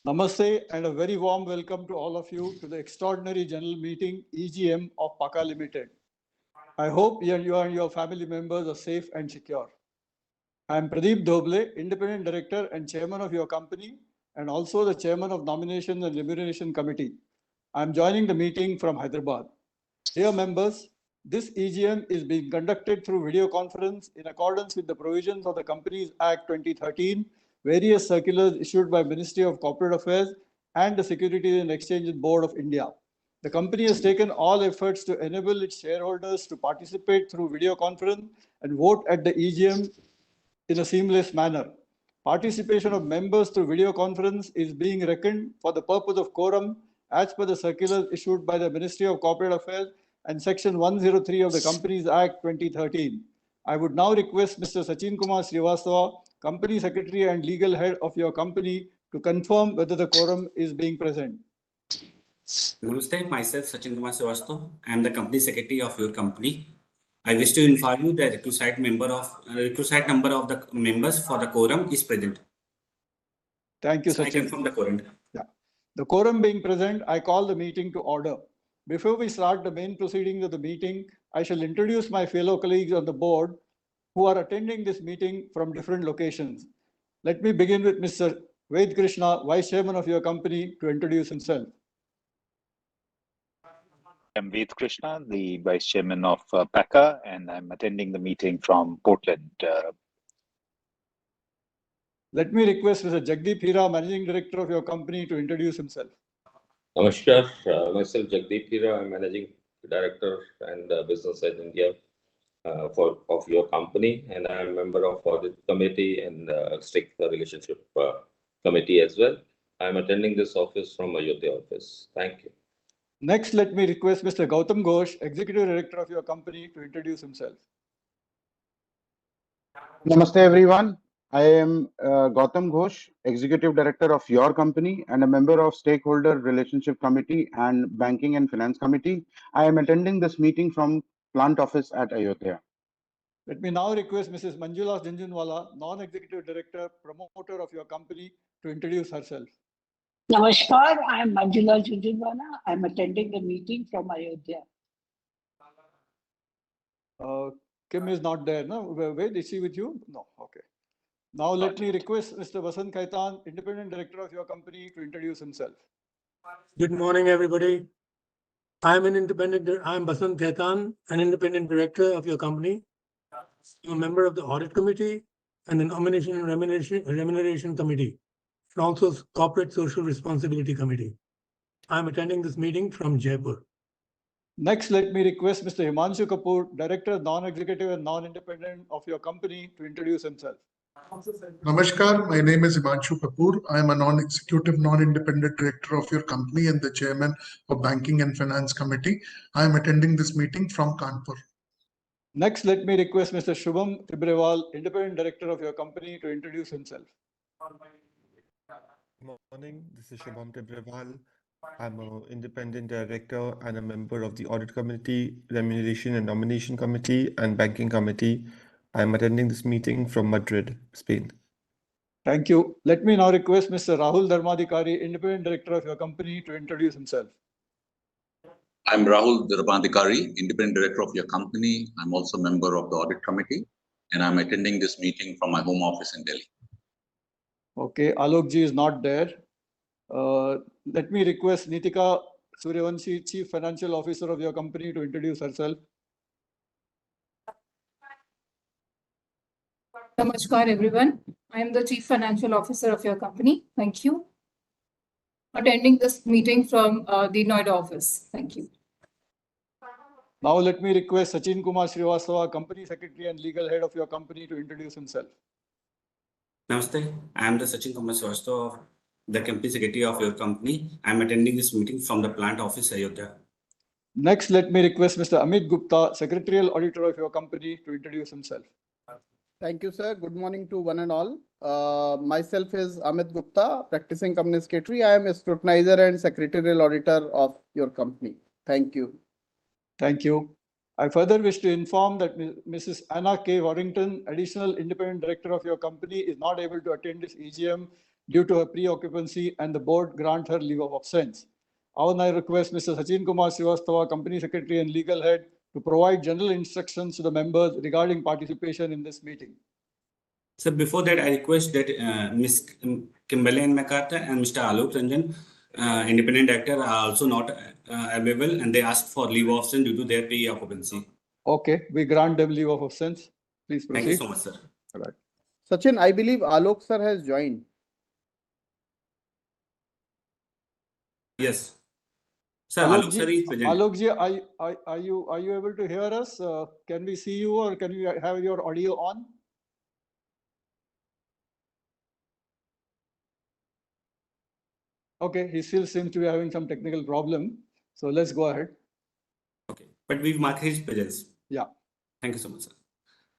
Namaste and a very warm welcome to all of you to the Extraordinary General Meeting EGM of Pakka Limited. I hope you and your family members are safe and secure. I am Pradeep Doble, Independent Director and Chairman of your company and also the Chairman of Nominations and Remuneration Committee. I am joining the meeting from Hyderabad. Dear members, this EGM is being conducted through video conference in accordance with the provisions of the Companies Act 2013, various circulars issued by Ministry of Corporate Affairs and the Securities and Exchange Board of India. The company has taken all efforts to enable its shareholders to participate through video conference and vote at the EGM in a seamless manner. Participation of members through video conference is being reckoned for the purpose of quorum as per the circulars issued by the Ministry of Corporate Affairs and Section 103 of the Companies Act 2013. I would now request Mr. Sachin Kumar Srivastava, Company Secretary and Legal Head of your company, to confirm whether the quorum is being present. Namaste, myself Sachin Kumar Srivastava. I am the Company Secretary of your company. I wish to inform you that the requisite number of the members for the quorum is present. Thank you, So Sachin. I confirm the quorum. Yeah. The quorum being present, I call the meeting to order. Before we start the main proceedings of the meeting, I shall introduce my fellow colleagues on the board who are attending this meeting from different locations. Let me begin with Mr. Ved Krishna, Vice Chairman of your company, to introduce himself. I'm Ved Krishna, the Vice Chairman of Pakka, and I'm attending the meeting from Portland. Let me request Mr. Jagdeep Hira, Managing Director of your company, to introduce himself. Namaskar, myself Jagdeep Hira, I'm Managing Director and Business Head India of your company, and I'm a member of Audit Committee and Strict Relationship Committee as well. I'm attending this office from Ayodhya office. Thank you. Next, let me request Mr. Gautam Ghosh, Executive Director of your company, to introduce himself. Namaste everyone. I am Gautam Ghosh, Executive Director of your company and a member of Stakeholder Relationship Committee and Banking and Finance Committee. I am attending this meeting from plant office at Ayodhya. Let me now request Mrs. Manjula Jhunjhunwala, Non-Executive Director, Promoter of your company, to introduce herself. Namaskar, I am Manjula Jhunjhunwala. I am attending the meeting from Ayodhya. Kim is not there, no? Wait, is she with you? No, okay. Now let me request Mr. Vasant Khaitan, Independent Director of your company, to introduce himself. Good morning, everybody. I'm Vasant Khaitan, an Independent Director of your company. I'm a member of the Audit Committee and the Nomination and Remuneration Committee, and also Corporate Social Responsibility Committee. I'm attending this meeting from Jaipur. Next, let me request Mr. Himanshu Kapoor, Director, Non-Executive and Non-Independent of your company, to introduce himself. Namaskar, my name is Himanshu Kapoor. I am a non-executive, non-independent director of your company and the chairman of Banking and Finance Committee. I am attending this meeting from Kanpur. Next, let me request Mr. Shubham Tibrewal, Independent Director of your company, to introduce himself. Good morning, this is Shubham Tibrewal. I'm an independent director and a member of the Audit Committee, Remuneration and Nomination Committee, and Banking Committee. I'm attending this meeting from Madrid, Spain. Thank you. Let me now request Mr. Rahul Dharmadhikari, Independent Director of your company, to introduce himself. I'm Rahul Dharmadhikari, Independent Director of your company. I'm also a member of the Audit Committee, and I'm attending this meeting from my home office in Delhi. Okay, Alok ji is not there. Let me request Nitika Suryavanshi, Chief Financial Officer of your company, to introduce herself. Namaskar, everyone. I am the Chief Financial Officer of your company. Thank you. Attending this meeting from the Noida office. Thank you. Now let me request Sachin Kumar Srivastava, Company Secretary and Legal Head of your company, to introduce himself. Namaste, I am the Sachin Kumar Srivastava, the Company Secretary of your company. I am attending this meeting from the plant office, Ayodhya. Next, let me request Mr. Amit Gupta, Secretarial Auditor of your company, to introduce himself. Thank you, sir. Good morning to one and all. Myself is Amit Gupta, practicing company secretary. I am a scrutinizer and secretarial auditor of your company. Thank you. Thank you. I further wish to inform that Mrs. Anna K. Warrington, Additional Independent Director of your company, is not able to attend this EGM due to her pre-occupancy and the board grant her leave of absence. I will now request Mr. Sachin Kumar Srivastava, Company Secretary and Legal Head, to provide general instructions to the members regarding participation in this meeting. So before that, I request that Ms. Kimberly Ann MacArthur and Mr. Alok Ranjan, Independent Director, are also not available, and they asked for leave of absence due to their pre-occupancy. Okay, we grant them leave of absence. Please proceed. Thank you so much, sir. All right. Sachin, I believe Alok sir has joined. Yes. Sir, Alok sir is present. Alokji, are you able to hear us? Can we see you, or can you have your audio on? Okay, he still seems to be having some technical problem. So let's go ahead. Okay, but we've marked his presence. Yeah. Thank you so much, sir.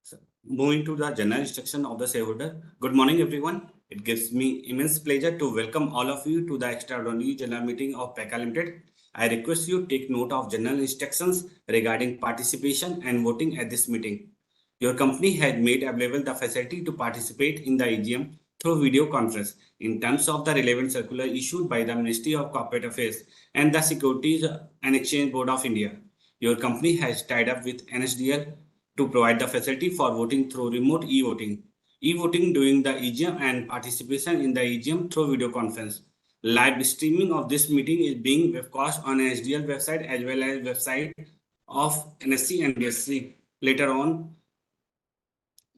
So, moving to the general instruction of the shareholder. Good morning, everyone. It gives me immense pleasure to welcome all of you to the extraordinary general meeting of Pakka Limited. I request you take note of general instructions regarding participation and voting at this meeting. Your company has made available the facility to participate in the EGM through video conference in terms of the relevant circular issued by the Ministry of Corporate Affairs and the Securities and Exchange Board of India. Your company has tied up with NSDL to provide the facility for voting through remote e-voting. E-voting during the EGM and participation in the EGM through video conference. Live streaming of this meeting is being webcast on NSDL website as well as website of NSE and BSE. Later on,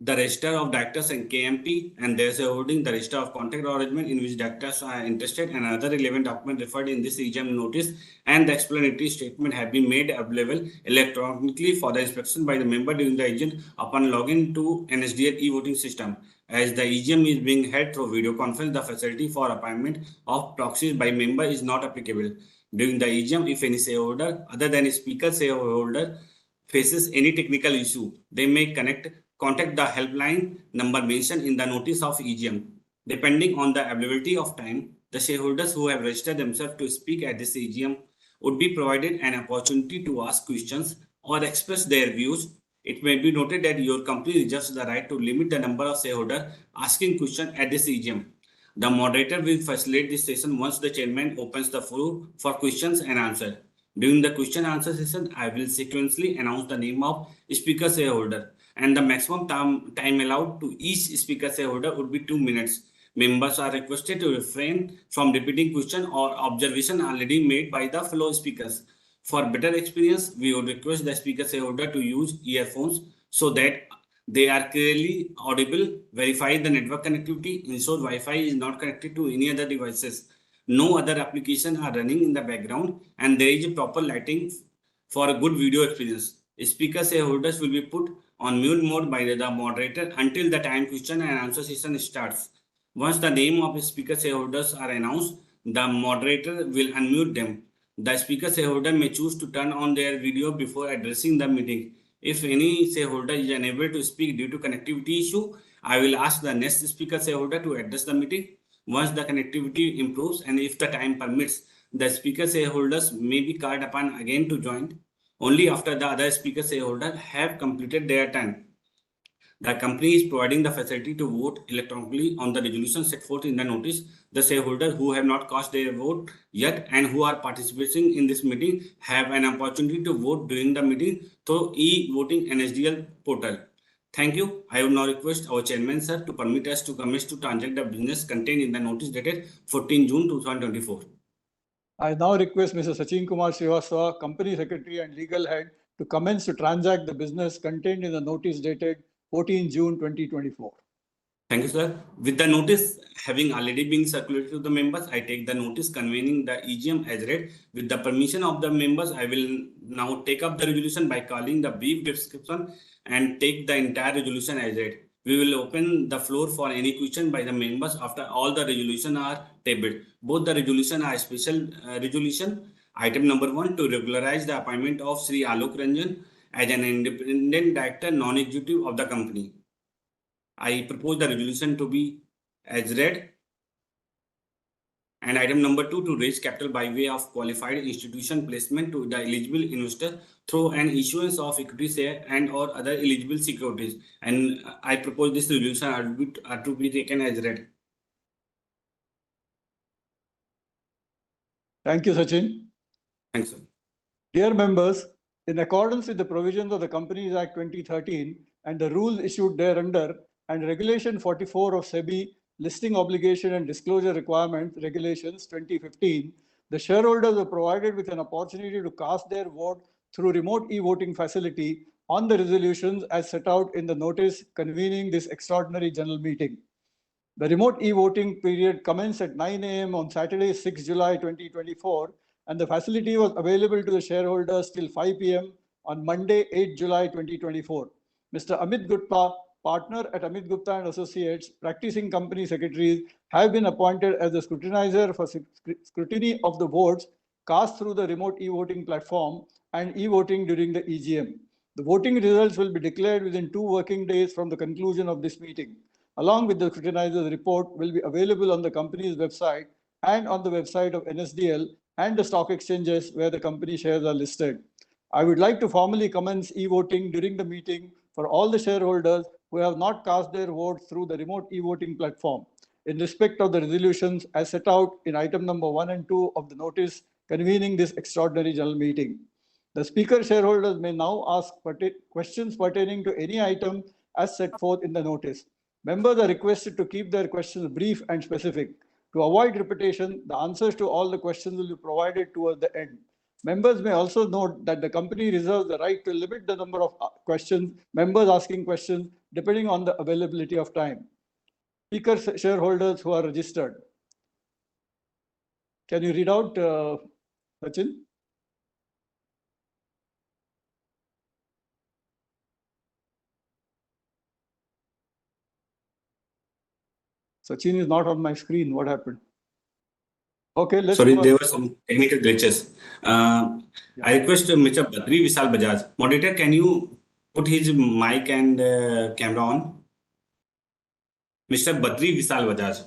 the register of directors and KMP and their shareholding, the register of contact arrangement in which directors are interested, and other relevant document referred in this EGM notice and the explanatory statement have been made available electronically for the inspection by the member during the EGM upon login to NSDL e-voting system. As the EGM is being held through video conference, the facility for appointment of proxies by member is not applicable. During the EGM, if any shareholder other than a speaker shareholder faces any technical issue, they may contact the helpline number mentioned in the notice of EGM. Depending on the availability of time, the shareholders who have registered themselves to speak at this EGM would be provided an opportunity to ask questions or express their views. It may be noted that your company reserves the right to limit the number of shareholders asking questions at this EGM. The moderator will facilitate this session once the chairman opens the floor for questions and answers. During the question and answer session, I will sequentially announce the name of speaker shareholder, and the maximum time allowed to each speaker shareholder would be 2 minutes. Members are requested to refrain from repeating question or observation already made by the fellow speakers. For better experience, we would request the speaker shareholder to use earphones so that they are clearly audible. Verify the network connectivity. Ensure Wi-Fi is not connected to any other devices. No other applications are running in the background, and there is a proper lighting for a good video experience. Speaker shareholders will be put on mute mode by the moderator until the time question and answer session starts. Once the name of the speaker shareholders are announced, the moderator will unmute them. The speaker shareholder may choose to turn on their video before addressing the meeting. If any shareholder is unable to speak due to connectivity issue, I will ask the next speaker shareholder to address the meeting. Once the connectivity improves and if the time permits, the speaker shareholders may be called upon again to join only after the other speaker shareholders have completed their time. The company is providing the facility to vote electronically on the resolution set forth in the notice. The shareholders who have not cast their vote yet and who are participating in this meeting have an opportunity to vote during the meeting through e-voting NSDL portal. Thank you. I would now request our chairman, sir, to permit us to commence to transact the business contained in the notice dated 14 June 2024. I now request Mr. Sachin Kumar Srivastava, Company Secretary and Legal Head, to commence to transact the business contained in the notice dated 14 June 2024. Thank you, sir. With the notice having already been circulated to the members, I take the notice convening the EGM as read. With the permission of the members, I will now take up the resolution by calling the brief description and take the entire resolution as read. We will open the floor for any question by the members after all the resolutions are tabled. Both the resolution are special resolution. Item number 1, to regularize the appointment of Sri Alok Ranjan as an independent director, non-executive of the company. I propose the resolution to be as read. And item number 2, to raise capital by way of qualified institution placement to the eligible investor through an issuance of equity share and or other eligible securities. And I propose this resolution are to be taken as read. Thank you, Sachin. Thanks, sir. Dear members, in accordance with the provisions of the Companies Act 2013 and the rules issued thereunder and Regulation 44 of SEBI Listing Obligation and Disclosure Requirements Regulations 2015, the shareholders were provided with an opportunity to cast their vote through remote e-voting facility on the resolutions as set out in the notice convening this extraordinary general meeting. The remote e-voting period commenced at 9 a.m. on Saturday, 6 July 2024, and the facility was available to the shareholders till 5 p.m. on Monday, 8 July 2024. Mr. Amit Gupta, partner at Amit Gupta and Associates, practicing company secretaries, have been appointed as the scrutinizer for scrutiny of the votes cast through the remote e-voting platform and e-voting during the EGM. The voting results will be declared within 2 working days from the conclusion of this meeting, along with the scrutinizer's report, will be available on the company's website and on the website of NSDL and the stock exchanges where the company shares are listed. I would like to formally commence e-voting during the meeting for all the shareholders who have not cast their votes through the remote e-voting platform in respect of the resolutions as set out in item number 1 and 2 of the notice convening this extraordinary general meeting. The speaker shareholders may now ask questions pertaining to any item as set forth in the notice. Members are requested to keep their questions brief and specific. To avoid repetition, the answers to all the questions will be provided towards the end. Members may also note that the company reserves the right to limit the number of members asking questions depending on the availability of time. Speaker shareholders who are registered. Can you read out, Sachin? Sachin is not on my screen. What happened? Okay, let's. Sorry, there were some technical glitches. I request Mr. Badri Vishal Bajaj. Moderator, can you put his mic and camera on? Mr. Badri Vishal Bajaj.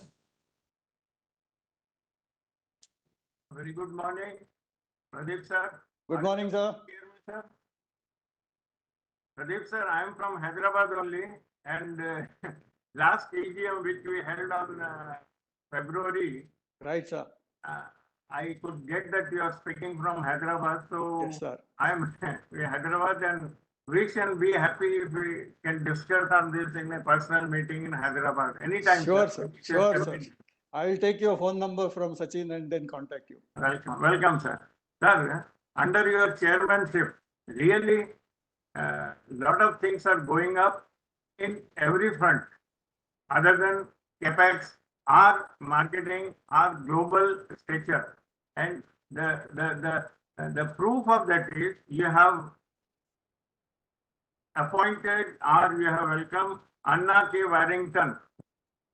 Very good morning, Pradeep sir. Good morning, sir. Pradeep sir, I am from Hyderabad only, and last EGM which we held on February. Right, sir. I could get that you are speaking from Hyderabad, so yes, sir. I am Hyderabad, and we shall be happy if we can discuss on this in a personal meeting in Hyderabad anytime. Sure, sir. Sure, sir. I will take your phone number from Sachin and then contact you. Welcome, welcome, sir. Sir, under your chairmanship, really a lot of things are going up in every front, other than capex, our marketing, our global stature, and the proof of that is you have appointed or you have welcomed Anna K. Warrington.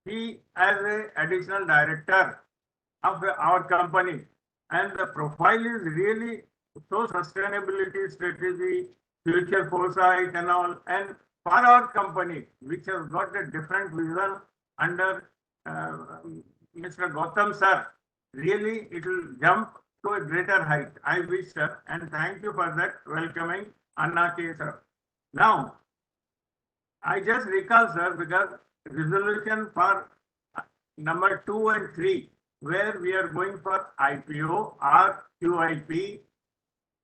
He as an additional director of our company, and the profile is really so sustainability strategy, future foresight and all, and for our company, which has got a different vision under Mr. Gautam sir, really it will jump to a greater height. I wish, sir, and thank you for that welcoming Anna K. sir. Now, I just recall, sir, because resolution for number 2 and 3, where we are going for IPO or QIP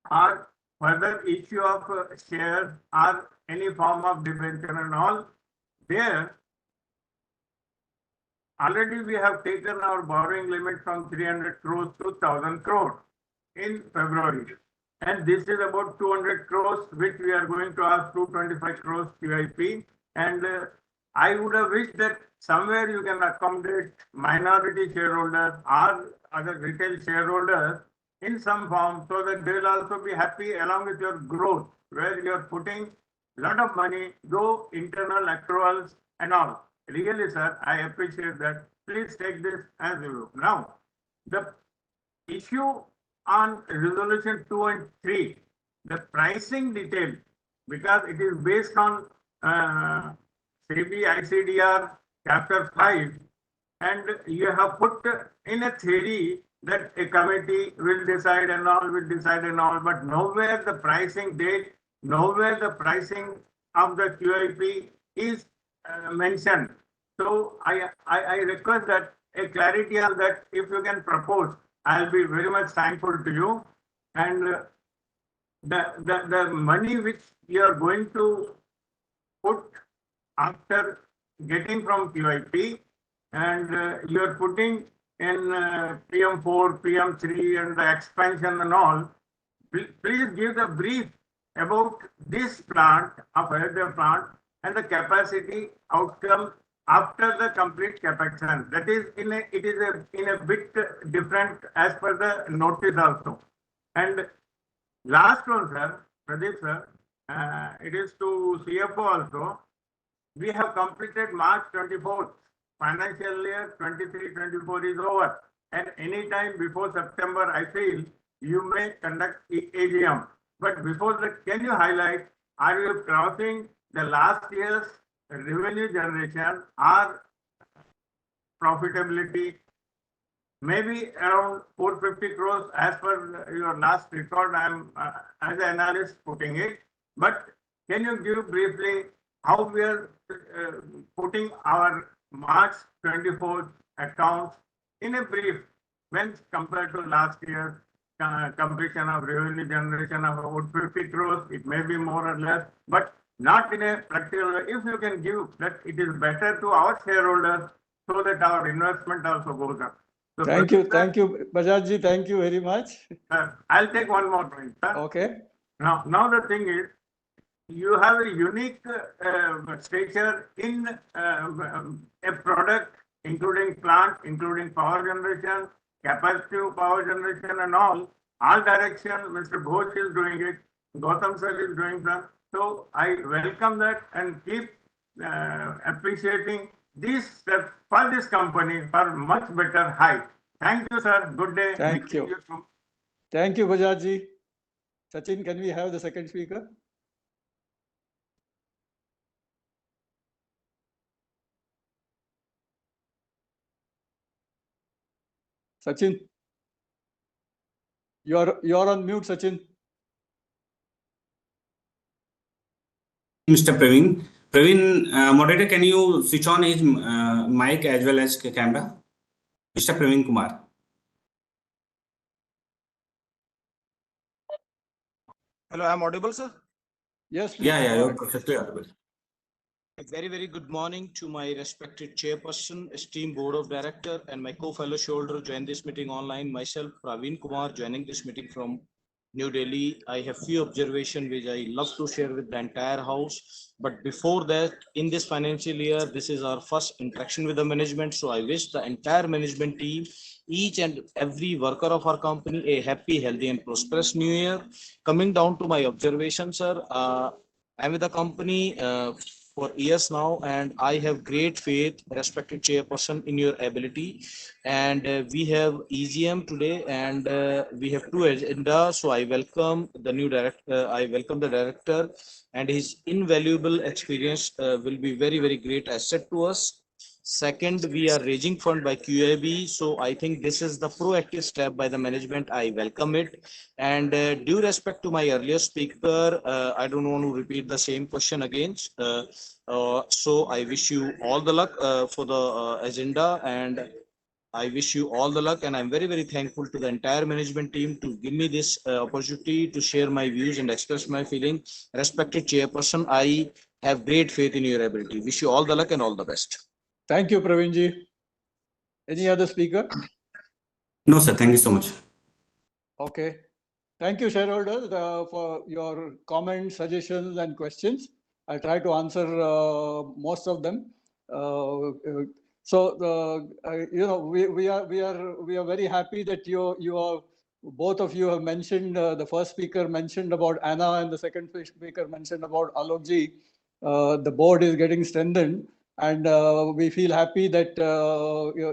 or further issue of shares or any form of debenture and all, there already we have taken our borrowing limit from 300 crores to 1,000 crores in February. And this is about 200 crores, which we are going to ask 225 crores QIP. And I would have wished that somewhere you can accommodate minority shareholders or other retail shareholders in some form, so that they will also be happy along with your growth, where you are putting a lot of money, though internal accruals and all. Really, sir, I appreciate that. Please take this as you will. Now, the issue on resolution 2 and 3, the pricing detail, because it is based on SEBI ICDR chapter 5, and you have put in a theory that a committee will decide and all, but nowhere the pricing date, nowhere the pricing of the QIP is mentioned. So I request that a clarity on that, if you can propose, I'll be very much thankful to you. And the money which you are going to put after getting from QIP, and you are putting in PM4, PM3 and the expansion and all, please give the brief about this plant of Ayodhya plant and the capacity outcome after the complete capex. That is in a bit different as per the notice also. And last one, sir, Pradeep sir, it is to CFO also. We have completed March 24th. Financial year 23-24 is over. And any time before September, I feel you may conduct EGM. But before that, can you highlight, are you crossing the last year's revenue generation or profitability? Maybe around 450 crores as per your last record, I'm as an analyst putting it. But can you give briefly how we are putting our March 24 accounts in a brief when compared to last year's completion of revenue generation of about 50 crores? It may be more or less, but not in a practical way. If you can give that, it is better to our shareholders so that our investment also goes up. So thank you, Bajaj ji. Thank you very much. I'll take one more point, sir. Okay. Now the thing is, you have a unique stature in a product, including plant, including power generation, capacity of power generation, and all direction. Mr. Ghosh is doing it. Gautam sir is doing that. So I welcome that and keep appreciating these steps for this company for much better height. Thank you, sir. Good day. Thank you. Thank you, Bajaj ji. Sachin, can we have the second speaker? Sachin, you're on mute, Sachin. Mr. Praveen. Praveen, moderator, can you switch on his mic as well as camera? Mr. Praveen Kumar. Hello, I'm audible, sir? Yes, please. Yeah, you're perfectly audible. A very, very good morning to my respected chairperson, esteemed board of director, and my co-fellow shareholder join this meeting online. Myself, Praveen Kumar, joining this meeting from New Delhi. I have few observations which I love to share with the entire house. But before that, in this financial year, this is our first interaction with the management. So I wish the entire management team, each and every worker of our company, a happy, healthy, and prosperous new year. Coming down to my observation, sir, I'm with the company for years now, and I have great faith, respected chairperson, in your ability. And we have EGM today, and we have two agendas. So I welcome the new director. I welcome the director, and his invaluable experience will be very, very great asset to us. Second, we are raising fund by QIB. So I think this is the proactive step by the management. I welcome it. And due respect to my earlier speaker, I don't want to repeat the same question again. So I wish you all the luck for the agenda, and I wish you all the luck. And I'm very, very thankful to the entire management team to give me this opportunity to share my views and express my feeling. Respected chairperson, I have great faith in your ability. Wish you all the luck and all the best. Thank you, Praveen ji. Any other speaker? No, sir. Thank you so much. Okay. Thank you, shareholders, for your comments, suggestions, and questions. I'll try to answer most of them. We are very happy that you are both of you have mentioned. The first speaker mentioned about Anna, and the second speaker mentioned about Alok ji. The board is getting strengthened, and we feel happy that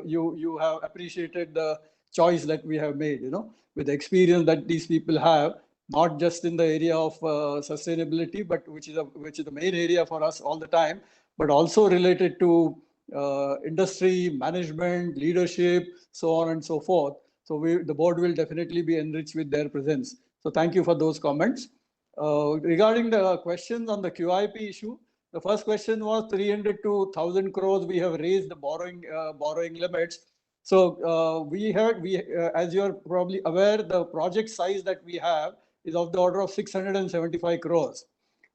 you have appreciated the choice that we have made. With the experience that these people have, not just in the area of sustainability, but which is the main area for us all the time, but also related to industry, management, leadership, so on and so forth. So the board will definitely be enriched with their presence. So thank you for those comments. Regarding the questions on the QIP issue, the first question was 300 to 1,000 crores. We have raised the borrowing limits. So as you're probably aware, the project size that we have is of the order of 675 crores.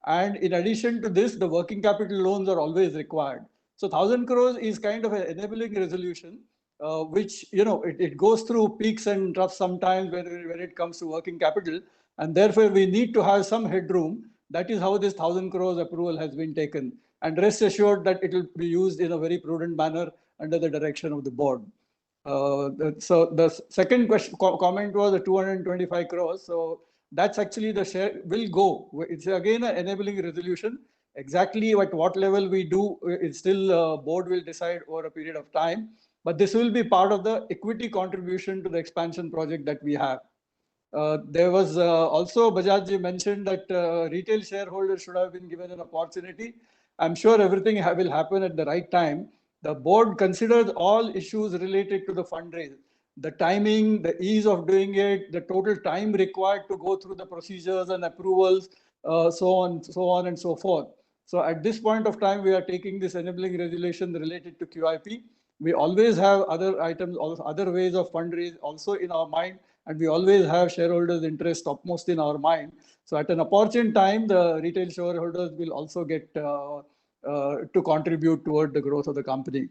And in addition to this, the working capital loans are always required. So 1,000 crores is kind of an enabling resolution, which, it goes through peaks and troughs sometimes when it comes to working capital. And therefore, we need to have some headroom. That is how this 1,000 crores approval has been taken. And rest assured that it will be used in a very prudent manner under the direction of the board. So the second comment was the 225 crores. So that's actually the share will go. It's again an enabling resolution. Exactly at what level we do, it's still board will decide over a period of time. But this will be part of the equity contribution to the expansion project that we have. There was also Bajaj ji mentioned that retail shareholders should have been given an opportunity. I'm sure everything will happen at the right time. The board considers all issues related to the fundraise, the timing, the ease of doing it, the total time required to go through the procedures and approvals, so on and so forth. So at this point of time, we are taking this enabling resolution related to QIP. We always have other items, other ways of fundraise also in our mind, and we always have shareholders' interest topmost in our mind. So at an opportune time, the retail shareholders will also get to contribute toward the growth of the company.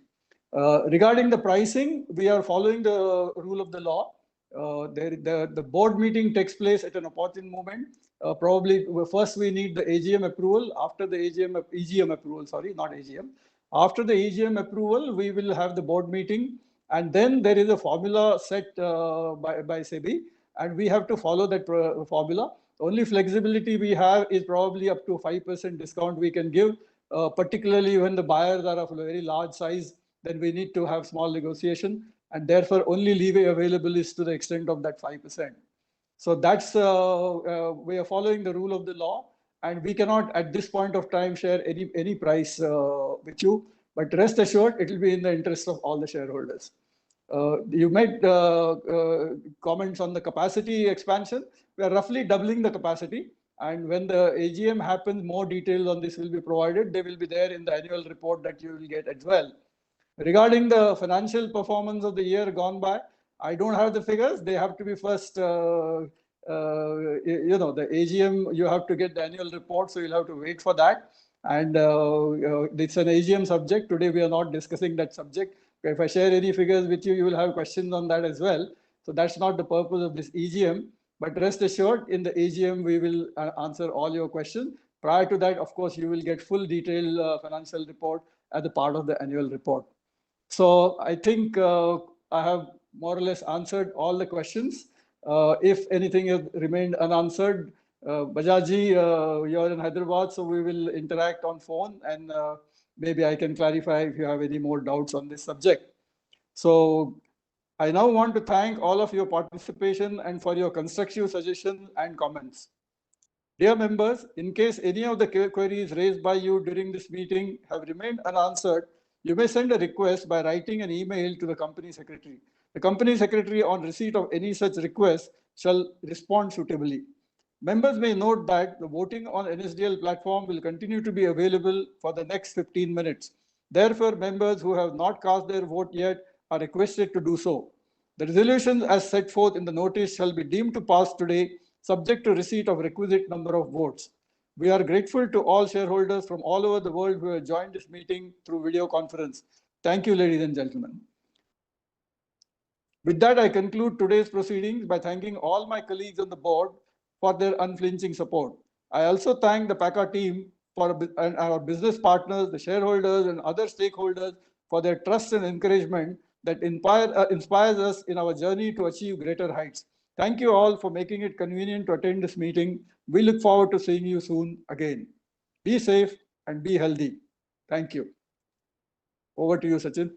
Regarding the pricing, we are following the rule of the law. The board meeting takes place at an opportune moment. Probably first we need the AGM approval. After the EGM approval, sorry, not AGM. After the EGM approval, we will have the board meeting, and then there is a formula set by SEBI, and we have to follow that formula. Only flexibility we have is probably up to 5% discount we can give, particularly when the buyers are of a very large size. Then we need to have small negotiation, and therefore only leeway available is to the extent of that 5%. So that's we are following the rule of the law, and we cannot at this point of time share any price with you. But rest assured, it will be in the interest of all the shareholders. You made comments on the capacity expansion. We are roughly doubling the capacity. And when the AGM happens, more details on this will be provided. They will be there in the annual report that you will get as well. Regarding the financial performance of the year gone by, I don't have the figures. They have to be first, the AGM, you have to get the annual report, so you'll have to wait for that. And it's an AGM subject. Today, we are not discussing that subject. If I share any figures with you, you will have questions on that as well. So that's not the purpose of this EGM. But rest assured, in the AGM, we will answer all your questions. Prior to that, of course, you will get full detailed financial report as a part of the annual report. So I think I have more or less answered all the questions. If anything has remained unanswered, Bajaji, you're in Hyderabad, so we will interact on phone, and maybe I can clarify if you have any more doubts on this subject. So I now want to thank all of your participation and for your constructive suggestions and comments. Dear members, in case any of the queries raised by you during this meeting have remained unanswered, you may send a request by writing an email to the company secretary. The company secretary, on receipt of any such request, shall respond suitably. Members may note that the voting on NSDL platform will continue to be available for the next 15 minutes. Therefore, members who have not cast their vote yet are requested to do so. The resolutions as set forth in the notice shall be deemed to pass today, subject to receipt of requisite number of votes. We are grateful to all shareholders from all over the world who have joined this meeting through video conference. Thank you, ladies and gentlemen. With that, I conclude today's proceedings by thanking all my colleagues on the board for their unflinching support. I also thank the Pakka team and our business partners, the shareholders, and other stakeholders for their trust and encouragement that inspires us in our journey to achieve greater heights. Thank you all for making it convenient to attend this meeting. We look forward to seeing you soon again. Be safe and be healthy. Thank you. Over to you, Sachin.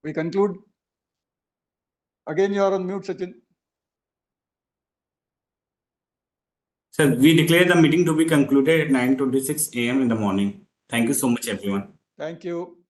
We conclude. Again, you are on mute, Sachin. Sir, we declare the meeting to be concluded at 9:26 a.m. in the morning. Thank you so much, everyone. Thank you.